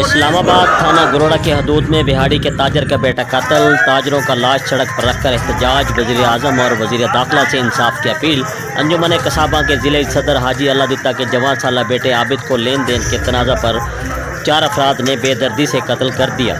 اسلام آباد تھانہ گروڑہ کی حدود میں بہاڑی کے تاجر کا بیٹا قتل، تاجروں کا لاش سڑک پر رکھ کر احتجاج، وزیر اعظم اور وزیر داخلہ سے انصاف کی اپیل۔ انجمن قصابہ کے ضلعی صدر حاجی اللہ دتہ کے جوان سالہ بیٹے عابد کو لین دین کے تنازع پر 4 افراد نے بے دردی سے قتل کر دیا۔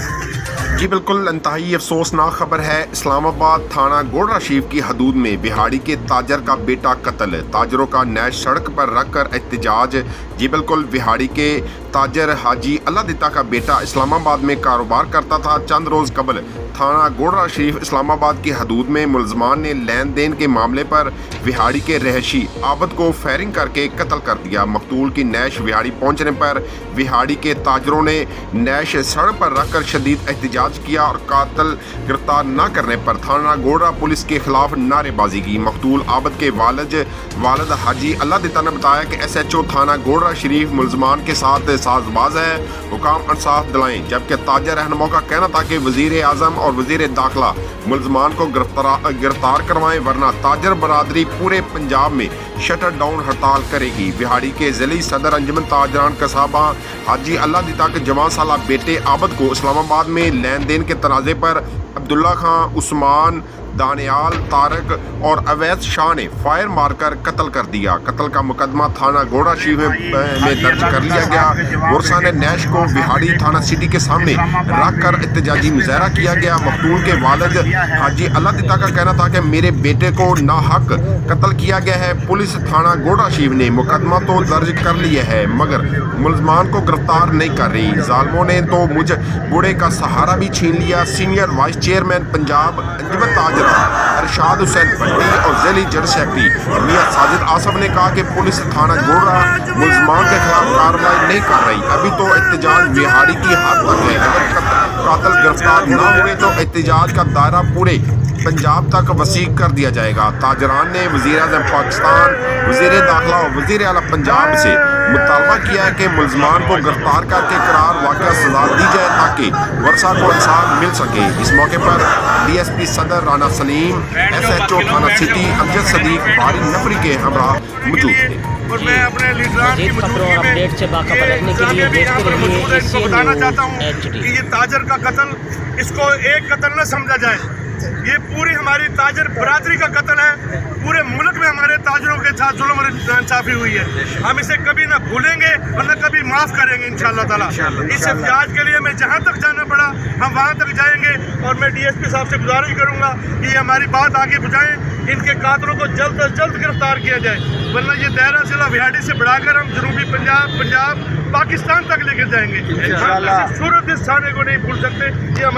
جی بالکل انتہائی افسوسناک خبر ہے۔ اسلام آباد تھانہ گوڑہ شریف کی حدود میں بہاڑی کے تاجر کا بیٹا قتل، تاجروں کا نیش سڑک پر رکھ کر احتجاج۔ جی بالکل بہاڑی کے تاجر حاجی اللہ دتہ کا بیٹا اسلام آباد میں کاروبار کرتا تھا۔ چند روز قبل تھانہ گوڑہ شریف اسلام آباد کی حدود میں ملزمان نے لین دین کے معاملے پر بہاڑی کے رہائشی عابد کو فائرنگ کر کے قتل کر دیا۔ مقتول کی نیش بہاڑی پہنچنے پر بہاڑی کے تاجروں نے نیش سڑک پر رکھ کر شدید احتجاج کیا اور قاتل گرفتار نہ کرنے پر تھانہ گوڑہ پولیس کے خلاف نعرے بازی کی۔ مقتول عابد کے والد حاجی اللہ دتہ نے بتایا کہ ایس ایچ او تھانہ گوڑہ شریف ملزمان کے ساتھ ساز باز ہے، حکام انصاف دلائیں، جبکہ تاجر رہنما کا کہنا تھا کہ وزیر اعظم اور وزیر داخلہ ملزمان کو گرفتار کروائیں ورنہ تاجر برادری پورے پنجاب میں شٹر ڈاؤن ہڑتال کرے گی۔ بہاڑی کے ضلعی صدر انجمن تاجران قصابہ حاجی اللہ دتہ کے جوان سالہ بیٹے عابد کو اسلام آباد میں لین دین کے تنازع پر عبداللہ خان، عثمان، دانیال، طارق اور اویس شاہ نے فائر مار کر قتل کر دیا۔ قتل کا مقدمہ تھانہ گوڑہ شریف میں درج کر لیا گیا۔ ورثہ نے نیش کو بہاڑی تھانہ سٹی کے سامنے رکھ کر احتجاجی مظاہرہ کیا گیا۔ مقتول کے والد حاجی اللہ دتہ کا کہنا تھا کہ میرے بیٹے کو ناحق قتل کیا گیا ہے۔ پولیس تھانہ گوڑہ شریف نے مقدمہ تو درج کر لیا ہے مگر ملزمان کو گرفتار نہیں کر رہی۔ ظالموں نے تو مجھ بوڑھے کا سہارا بھی چھین لیا۔ سینئر وائس چیئرمین پنجاب انجمن تاجران ارشاد حسین بھٹی اور ذیلی جنرل سیکرٹری میاں ساجد آصف نے کہا کہ پولیس تھانہ گوڑہ ملزمان کے خلاف کارروائی نہیں کر رہی۔ ابھی تو احتجاج بہاڑی کی حد تک ہے، اگر قاتل گرفتار نہ ہوئے تو احتجاج کا دائرہ پورے پنجاب تک وسیع کر دیا جائے گا۔ تاجران نے وزیر اعظم پاکستان، وزیر داخلہ اور وزیر اعلیٰ پنجاب سے مطالبہ کیا ہے کہ ملزمان کو گرفتار کر کے قرار واقعہ سزا دی جائے تاکہ ورثہ کو انصاف مل سکے۔ اس موقع پر ڈی ایس پی صدر رانا سلیم، ایس ایچ او تھانہ سٹی امجد صدیق بھاری نفری کے ہمراہ موجود تھے۔ اور میں اپنے لیڈران کی موجودگی میں اس کو بتانا چاہتا ہوں کہ یہ تاجر کا قتل اس کو ایک قتل نہ سمجھا جائے، یہ پوری ہماری تاجر برادری کا قتل ہے۔ پورے ملک میں ہمارے تاجروں کے ساتھ ظلم اور ناانصافی ہوئی ہے، ہم اسے کبھی نہ بھولیں گے اور نہ کبھی معاف کریں گے انشاءاللہ تعالیٰ۔ اس احتجاج کے لیے میں جہاں تک جانا پڑا ہم وہاں تک جائیں گے اور میں ڈی ایس پی صاحب سے گزارش کروں گا کہ یہ ہماری بات آگے بجائیں، ان کے قاتلوں کو جلد از جلد گرفتار کیا جائے ورنہ یہ دائرہ ضلع بہاڑی سے بڑھا کر ہم جنوبی پنجاب پاکستان تک لے کے جائیں گے۔ صورت اس تھانے کو نہیں بھول سکتے۔ یہ